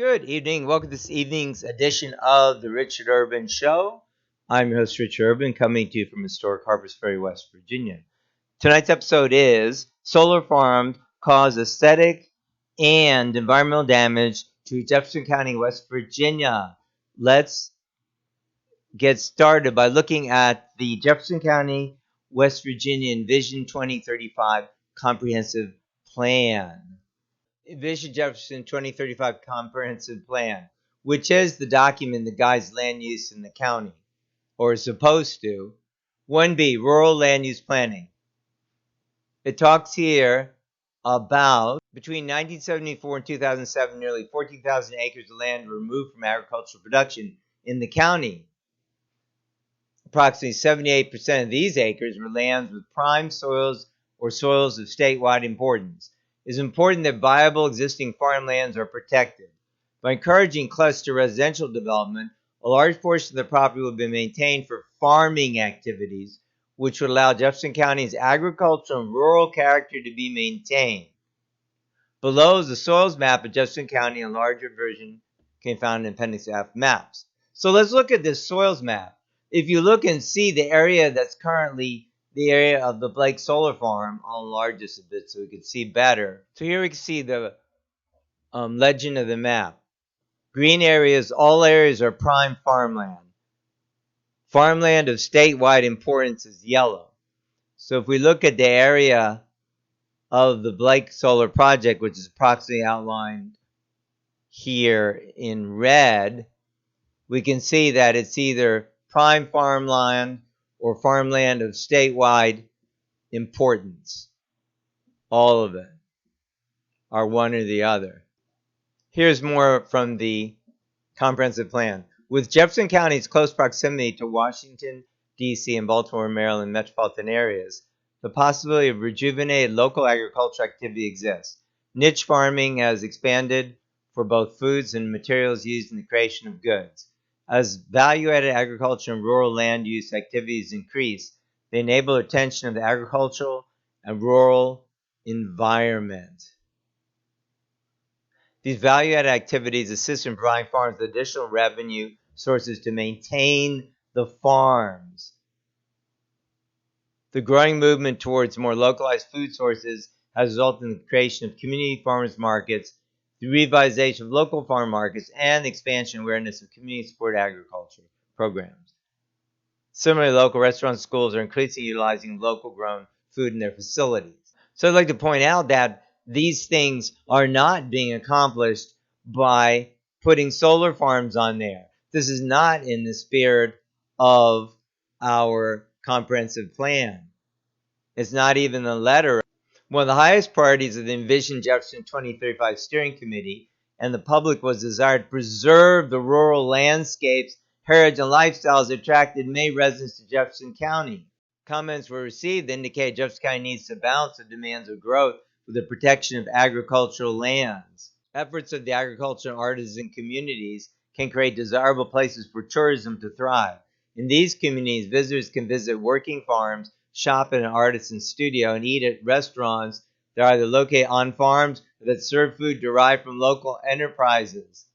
Good evening. Welcome to this evening's edition of the Richard Urban Show. I'm your host, Richard Urban, coming to you from historic Harpers Ferry, West Virginia. Tonight's episode is Solar Farms Cause Aesthetic and Environmental Damage to Jefferson County, West Virginia. Let's get started by looking at the Jefferson County, West Virginia Envision 2035 Comprehensive Plan. Envision Jefferson 2035 Comprehensive Plan, which is the document that guides land use in the county, or is supposed to. 1B, Rural Land Use Planning. It talks here about between 1974 and 2007, nearly 14,000 acres of land were removed from agricultural production in the county. Approximately 78% of these acres were lands with prime soils or soils of statewide importance. It is important that viable existing farmlands are protected. By encouraging cluster residential development, a large portion of the property will be maintained for farming activities, which would allow Jefferson County's agricultural and rural character to be maintained. Below is the soils map of Jefferson County. A larger version can be found in Appendix F maps. So let's look at this soils map. If you look and see the area that's currently the area of the Blake Solar Farm, I'll enlarge this a bit so we can see better. So here we can see the legend of the map. Green areas, all areas are prime farmland. Farmland of statewide importance is yellow. So if we look at the area of the Blake Solar Project, which is approximately outlined here in red, we can see that it's either prime farmland or farmland of statewide importance. All of it are one or the other. Here's more from the comprehensive plan. With Jefferson County's close proximity to Washington, D.C. and Baltimore, Maryland metropolitan areas, the possibility of rejuvenated local agricultural activity exists. Niche farming has expanded for both foods and materials used in the creation of goods. As value-added agriculture and rural land use activities increase, they enable retention of the agricultural and rural environment. These value-added activities assist in providing farms with additional revenue sources to maintain the farms. The growing movement towards more localized food sources has resulted in the creation of community farmers markets, the revitalization of local farm markets, and the expansion and awareness of community-supported agriculture programs. Similarly, local restaurants and schools are increasingly utilizing local-grown food in their facilities. So I'd like to point out that these things are not being accomplished by putting solar farms on there. This is not in the spirit of our comprehensive plan. It's not even the letter. One of the highest priorities of the Envision Jefferson 2035 Steering Committee and the public was the desire to preserve the rural landscapes, heritage, and lifestyles that attracted many residents to Jefferson County. Comments were received that indicate Jefferson County needs to balance the demands of growth with the protection of agricultural lands. Efforts of the agricultural and artisan communities can create desirable places for tourism to thrive. In these communities, visitors can visit working farms, shop at an artisan studio, and eat at restaurants that are either located on farms or that serve food derived from local enterprises.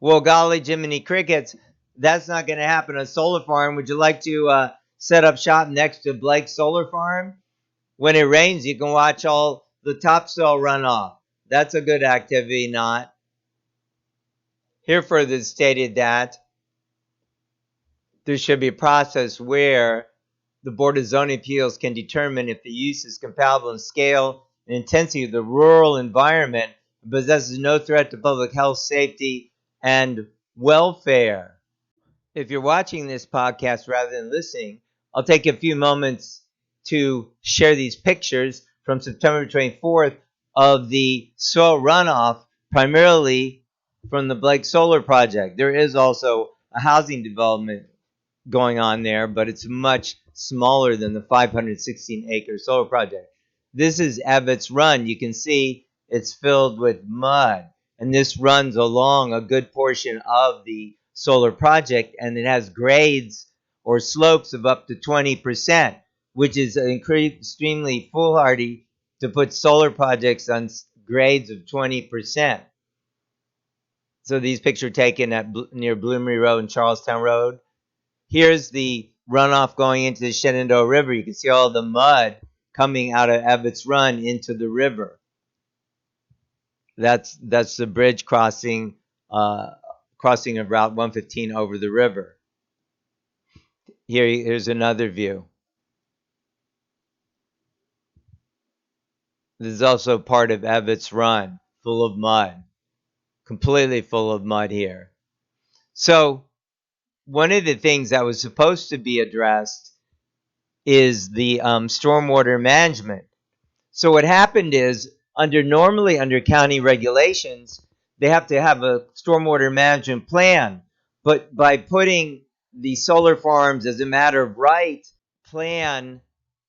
Well, golly, Jiminy Crickets, that's not going to happen on a solar farm. Would you like to set up shop next to Blake Solar Farm? When it rains, you can watch all the topsoil runoff. That's a good activity, not. Here further stated that there should be a process where the Board of Zoning Appeals can determine if the use is compatible in scale and intensity of the rural environment and possesses no threat to public health, safety, and welfare. If you're watching this podcast rather than listening, I'll take a few moments to share these pictures from September 24th of the soil runoff, primarily from the Blake Solar Project. There is also a housing development going on there, but it's much smaller than the 516-acre solar project. This is Evetts Run. You can see it's filled with mud, and this runs along a good portion of the solar project, and it has grades or slopes of up to 20%, which is extremely foolhardy to put solar projects on grades of 20%. So these pictures taken at near Bloomery Road and Charlestown Road. Here's the runoff going into the Shenandoah River. You can see all the mud coming out of Ebbets Run into the river. That's the bridge crossing of Route 115 over the river. Here's another view. This is also part of Ebbets Run, full of mud, completely full of mud here. So one of the things that was supposed to be addressed is the stormwater management. So what happened is, normally under county regulations, they have to have a stormwater management plan. But by putting the solar farms as a matter of right plan,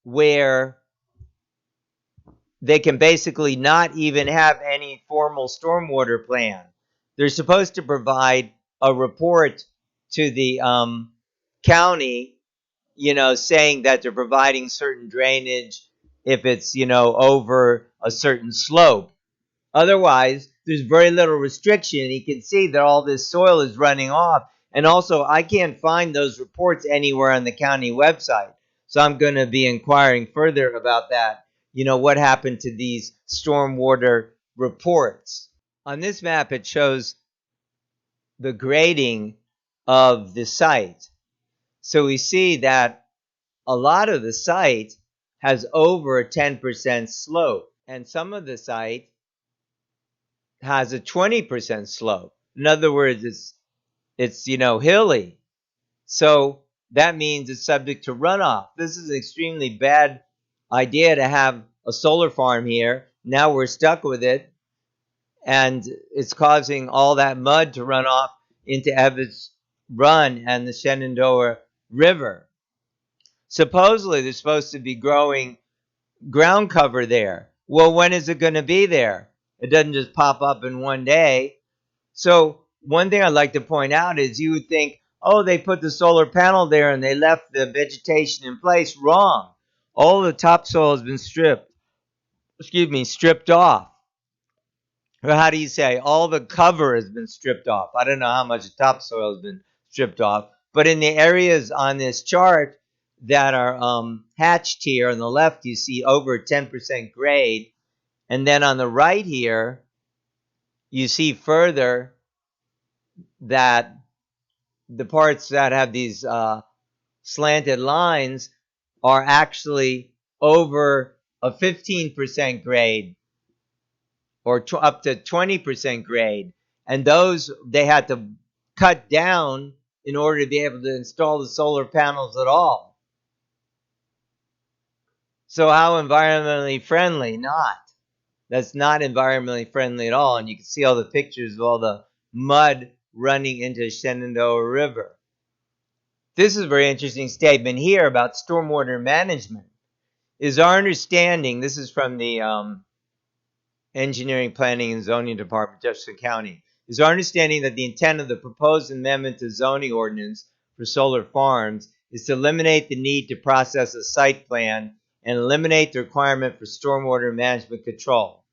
where they can basically not even have any formal stormwater plan, they're supposed to provide a report to the county, saying that they're providing certain drainage if it's, over a certain slope. Otherwise, there's very little restriction. You can see that all this soil is running off. And also, I can't find those reports anywhere on the county website. So I'm going to be inquiring further about that. What happened to these stormwater reports? On this map, it shows the grading of the site. So we see that a lot of the site has over a 10% slope, and some of the site has a 20% slope. In other words, it's hilly. So that means it's subject to runoff. This is an extremely bad idea to have a solar farm here. Now we're stuck with it, and it's causing all that mud to run off into Ebbets Run and the Shenandoah River. Supposedly, they're supposed to be growing ground cover there. Well, when is it going to be there? It doesn't just pop up in one day. So one thing I'd like to point out is, you would think, oh, they put the solar panel there and they left the vegetation in place. Wrong. All the topsoil has been stripped off. Or how do you say? All the cover has been stripped off. I don't know how much topsoil has been stripped off. But in the areas on this chart that are hatched here on the left, you see over 10% grade. And then on the right here, you see further that the parts that have these slanted lines are actually over a 15% grade, or up to 20% grade. And those they had to cut down in order to be able to install the solar panels at all. So how environmentally friendly? Not. That's not environmentally friendly at all. And you can see all the pictures of all the mud running into Shenandoah River. This is a very interesting statement here about stormwater management. Is our understanding, this is from the Engineering, Planning, and Zoning Department, Jefferson County, is our understanding that the intent of the proposed amendment to zoning ordinance for solar farms is to eliminate the need to process a site plan and eliminate the requirement for stormwater management control.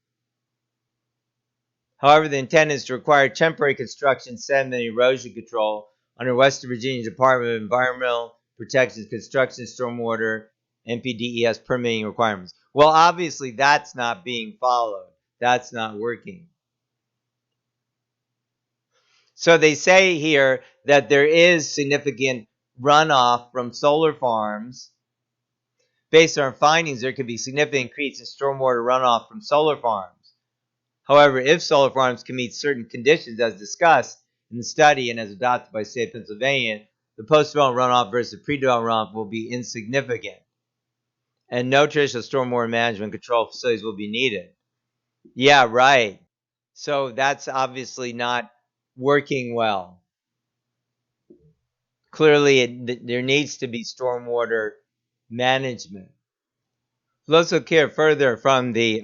However, the intent is to require temporary construction, sediment, and erosion control under West Virginia Department of Environmental Protection, Construction, Stormwater, NPDES permitting requirements. Well, obviously, that's not being followed. That's not working. So they say here that there is significant runoff from solar farms. Based on findings, there could be significant increase in stormwater runoff from solar farms. However, if solar farms can meet certain conditions as discussed in the study and as adopted by the state of Pennsylvania, the post-development runoff versus pre-development runoff will be insignificant, and no traditional stormwater management control facilities will be needed. Yeah, right. So that's obviously not working well. Clearly, there needs to be stormwater management. Let's look here further from the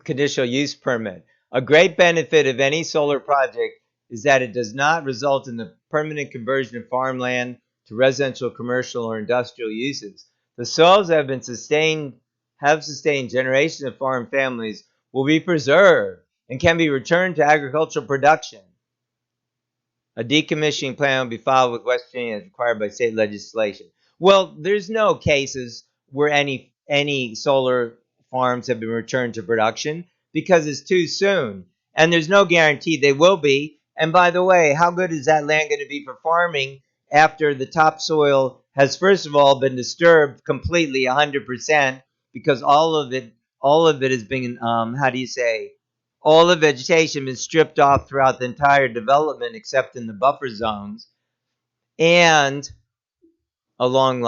conditional use permit. A great benefit of any solar project is that it does not result in the permanent conversion of farmland to residential, commercial, or industrial uses. The soils that have sustained generations of farm families will be preserved and can be returned to agricultural production. A decommissioning plan will be filed with West Virginia as required by state legislation. Well, there's no cases where any solar farms have been returned to production because it's too soon, and there's no guarantee they will be. And by the way, how good is that land going to be for farming after the topsoil has first of all been disturbed completely 100% because all of it has been how do you say, all the vegetation been stripped off throughout the entire development except in the buffer zones and along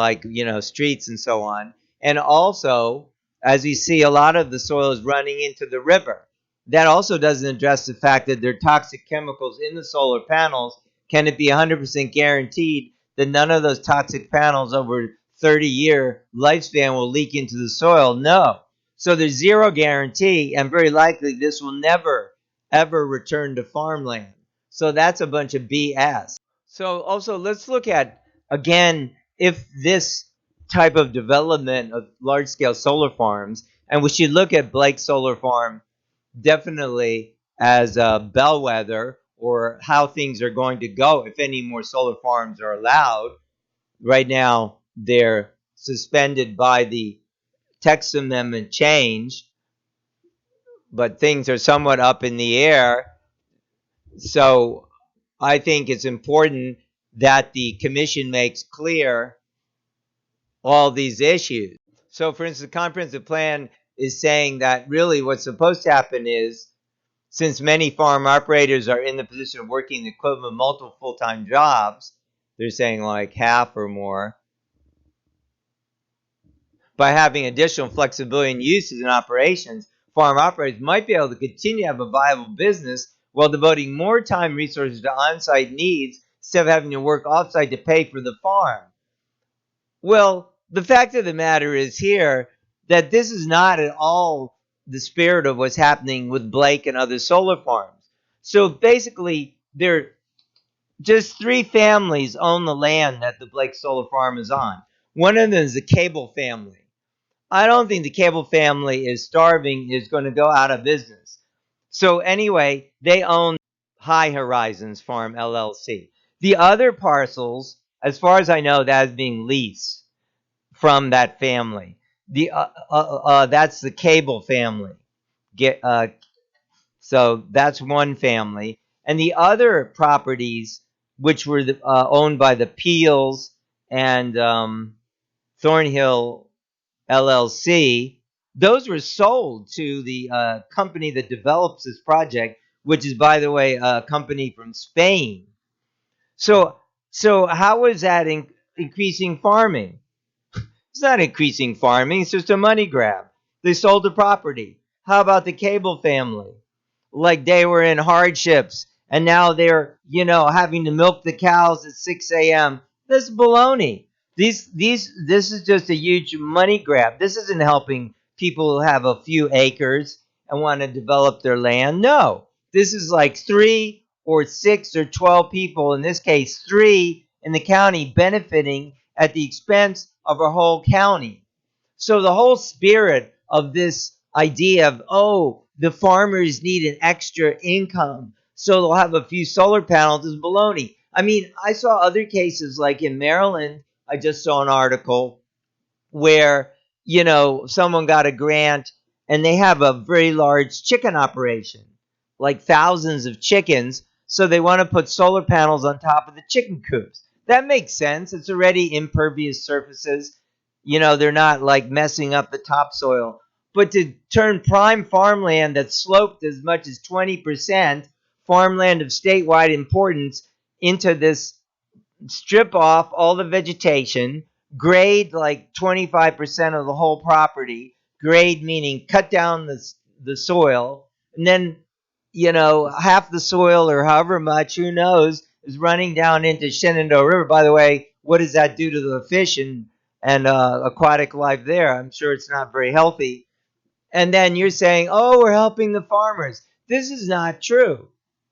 streets and so on. And also, as we see, a lot of the soil is running into the river. That also doesn't address the fact that there are toxic chemicals in the solar panels. Can it be 100% guaranteed that none of those toxic panels over 30-year lifespan will leak into the soil? No. So there's zero guarantee, and very likely this will never, ever return to farmland. So that's a bunch of BS. So also, let's look at, again, if this type of development of large-scale solar farms, and we should look at Blake Solar Farm definitely as a bellwether or how things are going to go if any more solar farms are allowed. Right now, they're suspended by the Text Amendment change, but things are somewhat up in the air. So I think it's important that the commission makes clear all these issues. So, for instance, the comprehensive plan is saying that really what's supposed to happen is, since many farm operators are in the position of working the equivalent of multiple full-time jobs, they're saying like half or more, by having additional flexibility in uses and operations, farm operators might be able to continue to have a viable business while devoting more time and resources to on-site needs instead of having to work off-site to pay for the farm. Well, the fact of the matter is here that this is not at all the spirit of what's happening with Blake and other solar farms. So basically, there just 3 families own the land that the Blake Solar Farm is on. One of them is the Cable family. I don't think the Cable family is starving, is going to go out of business. So anyway, they own High Horizons Farm LLC. The other parcels, as far as I know, that is being leased from that family. That's the Cable family. So that's one family. And the other properties, which were owned by the Peels and Thornhill LLC, those were sold to the company that develops this project, which is, by the way, a company from Spain. So how is that increasing farming? It's not increasing farming. It's just a money grab. They sold the property. How about the Cable family? Like they were in hardships and now they're, having to milk the cows at 6 a.m. This is baloney. This is just a huge money grab. This isn't helping people who have a few acres and want to develop their land. No, this is like 3 or 6 or 12 people, in this case 3 in the county, benefiting at the expense of a whole county. So the whole spirit of this idea of, the farmers need an extra income, so they'll have a few solar panels, is baloney. I mean, I saw other cases like in Maryland. I just saw an article where, someone got a grant and they have a very large chicken operation, like thousands of chickens. So they want to put solar panels on top of the chicken coops. That makes sense. It's already impervious surfaces. They're not like messing up the topsoil. But to turn prime farmland that's sloped as much as 20%, farmland of statewide importance, into this, strip off all the vegetation, grade like 25% of the whole property, grade meaning cut down the soil, and then, half the soil or however much, who knows, is running down into Shenandoah River. By the way, what does that do to the fish and aquatic life there? I'm sure it's not very healthy. And then you're saying, oh, we're helping the farmers. This is not true.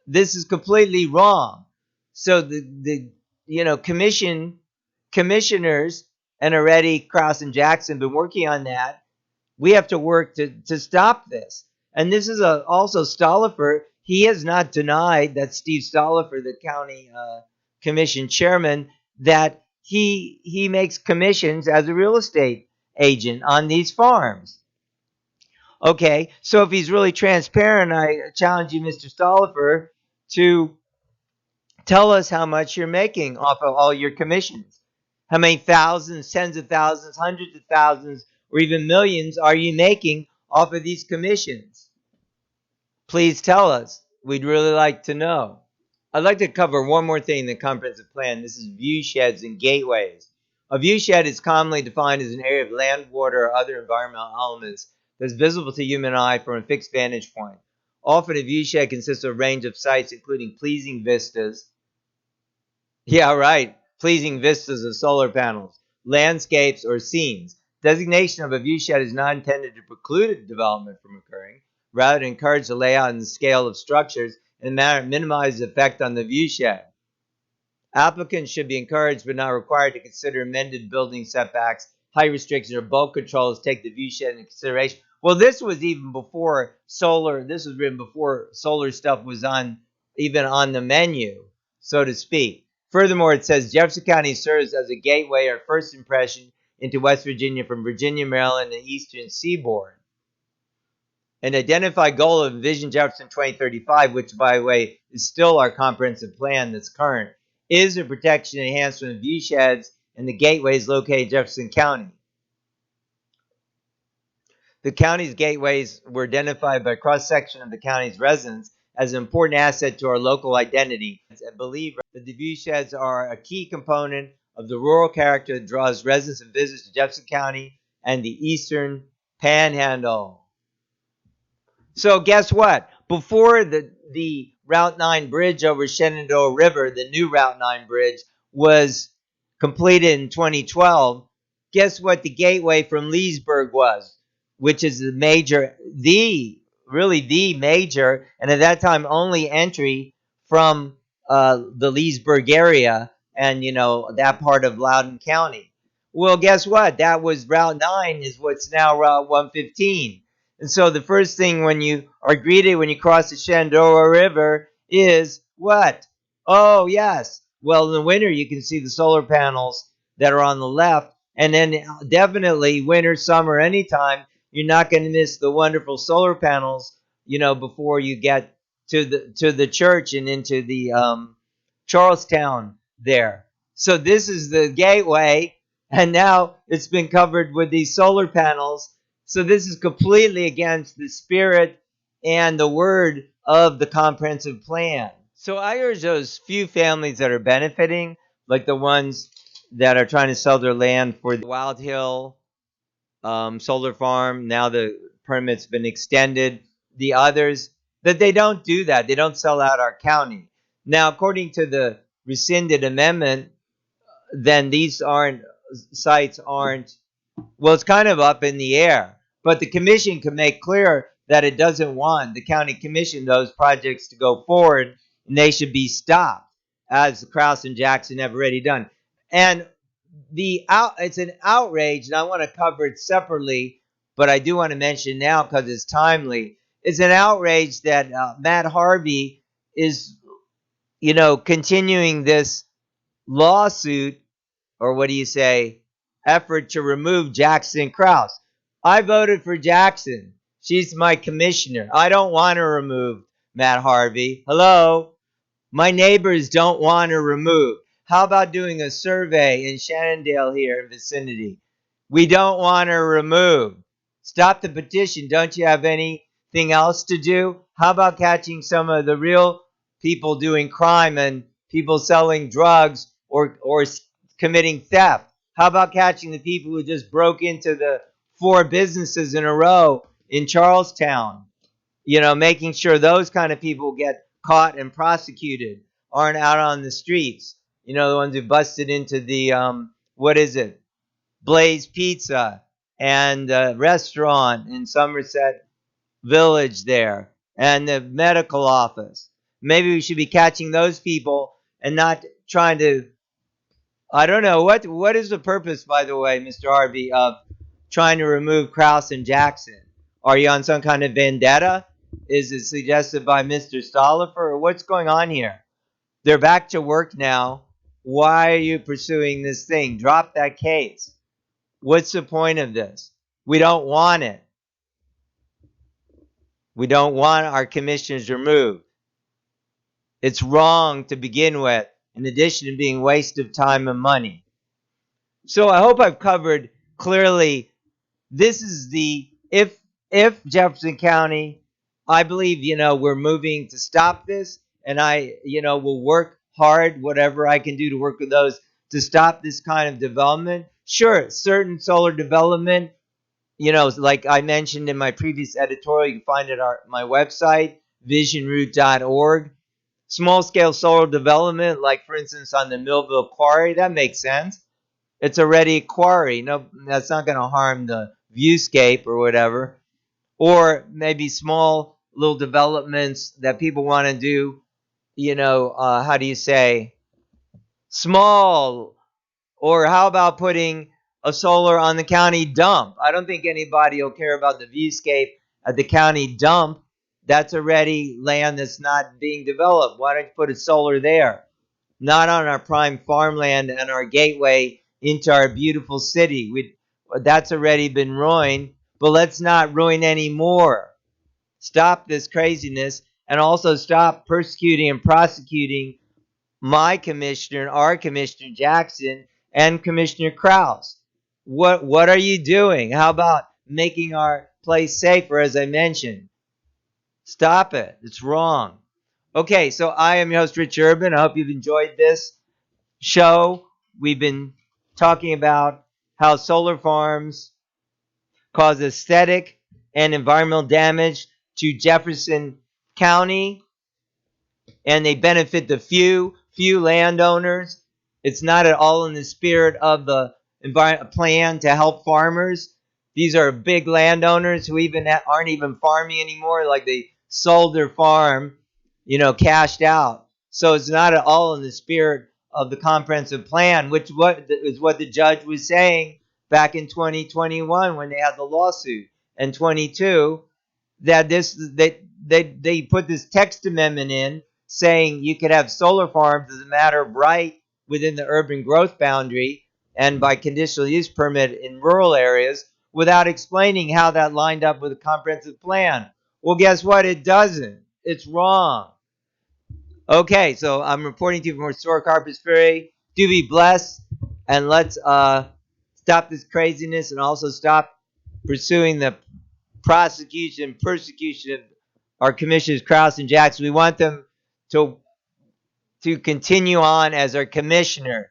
This is completely wrong. So the commissioners, and already Cross and Jackson have been working on that. We have to work to stop this. And this is also Stollifer. He has not denied that Steve Stollifer, the county commission chairman, that he makes commissions as a real estate agent on these farms. Okay, so if he's really transparent, I challenge you, Mr. Stollifer, to tell us how much you're making off of all your commissions. How many thousands, tens of thousands, hundreds of thousands, or even millions are you making off of these commissions? Please tell us. We'd really like to know. I'd like to cover one more thing in the comprehensive plan. This is view sheds and gateways. A view shed is commonly defined as an area of land, water, or other environmental elements that's visible to human eye from a fixed vantage point. Often a view shed consists of a range of sites including pleasing vistas. Yeah, right. Pleasing vistas of solar panels, landscapes, or scenes. Designation of a view shed is not intended to preclude development from occurring, rather to encourage the layout and the scale of structures in a manner that minimizes effect on the view shed. Applicants should be encouraged but not required to consider amended building setbacks, height restrictions, or bulk controls to take the view shed into consideration. Well, this was even before solar. This was written before solar stuff was even on the menu, so to speak. Furthermore, it says Jefferson County serves as a gateway or first impression into West Virginia from Virginia, Maryland, and the eastern seaboard. An identified goal of Vision Jefferson 2035, which, by the way, is still our comprehensive plan that's current, is the protection and enhancement of view sheds and the gateways located in Jefferson County. The county's gateways were identified by a cross-section of the county's residents as an important asset to our local identity. I believe that the view sheds are a key component of the rural character that draws residents and visitors to Jefferson County and the eastern panhandle. So guess what? Before the Route 9 bridge over Shenandoah River, the new Route 9 bridge, was completed in 2012, guess what the gateway from Leesburg was, which is the major, really the major, and at that time only entry from the Leesburg area and, that part of Loudoun County. Well, guess what? That was Route 9 is what's now Route 115. And so the first thing when you are greeted when you cross the Shenandoah River is what? Oh, yes. Well, in the winter, you can see the solar panels that are on the left. And then definitely winter, summer, anytime, you're not going to miss the wonderful solar panels, before you get to the church and into the Charlestown there. So this is the gateway, and now it's been covered with these solar panels. So this is completely against the spirit and the word of the comprehensive plan. So I urge those few families that are benefiting, like the ones that are trying to sell their land for the Wild Hill solar farm. Now the permit's been extended. The others, that they don't do that. They don't sell out our county. Now, according to the rescinded amendment, then these sites aren't, well, it's kind of up in the air. But the commission can make clear that it doesn't want the county commission those projects to go forward, and they should be stopped, as Krause and Jackson have already done. And it's an outrage, and I want to cover it separately, but I do want to mention now because it's timely. It's an outrage that Matt Harvey is, continuing this lawsuit, or what do you say, effort to remove Jackson Krause. I voted for Jackson. She's my commissioner. I don't want her removed, Matt Harvey. Hello? My neighbors don't want her removed. How about doing a survey in Shenandoah here in vicinity? We don't want her removed. Stop the petition. Don't you have anything else to do? How about catching some of the real people doing crime and people selling drugs or committing theft? How about catching the people who just broke into the 4 businesses in a row in Charlestown? Making sure those kind of people get caught and prosecuted, aren't out on the streets. The ones who busted into the, Blaze Pizza and the restaurant in Somerset Village there, and the medical office. Maybe we should be catching those people and not trying to, I don't know, what is the purpose, by the way, Mr. Harvey, of trying to remove Krause and Jackson? Are you on some kind of vendetta? Is it suggested by Mr. Stolifer? Or what's going on here? They're back to work now. Why are you pursuing this thing? Drop that case. What's the point of this? We don't want it. We don't want our commissioners removed. It's wrong to begin with, in addition to being a waste of time and money. So I hope I've covered clearly. This is the if Jefferson County, I believe, we're moving to stop this, and I, will work hard, whatever I can do to work with those to stop this kind of development. Sure, certain solar development, like I mentioned in my previous editorial, you can find it on my website, visionroot.org. Small-scale solar development, like, for instance, on the Millville Quarry, that makes sense. It's already a quarry. No, that's not going to harm the viewscape or whatever. Or maybe small little developments that people want to do, how do you say, small. Or how about putting a solar on the county dump? I don't think anybody will care about the viewscape at the county dump. That's already land that's not being developed. Why don't you put a solar there? Not on our prime farmland and our gateway into our beautiful city. That's already been ruined, but let's not ruin any more. Stop this craziness, and also stop persecuting and prosecuting my commissioner, our Commissioner Jackson, and Commissioner Krause. What are you doing? How about making our place safer, as I mentioned? Stop it. It's wrong. Okay, so I am your host, Rich Urban. I hope you've enjoyed this show. We've been talking about how solar farms cause aesthetic and environmental damage to Jefferson County, and they benefit the few landowners. It's not at all in the spirit of the plan to help farmers. These are big landowners who aren't even farming anymore, like they sold their farm, cashed out. So it's not at all in the spirit of the comprehensive plan, which is what the judge was saying back in 2021 when they had the lawsuit, and 22, that they put this text amendment in saying you could have solar farms as a matter of right within the urban growth boundary and by conditional use permit in rural areas, without explaining how that lined up with a comprehensive plan. Well, guess what? It doesn't. It's wrong. Okay, so I'm reporting to you from Historic Harpers Ferry. Do be blessed, and let's stop this craziness and also stop pursuing the prosecution, persecution of our commissioners Krause and Jackson. We want them to continue on as our commissioner,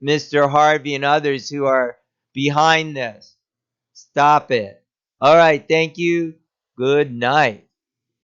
Mr. Harvey and others who are behind this. Stop it. All right, thank you. Good night.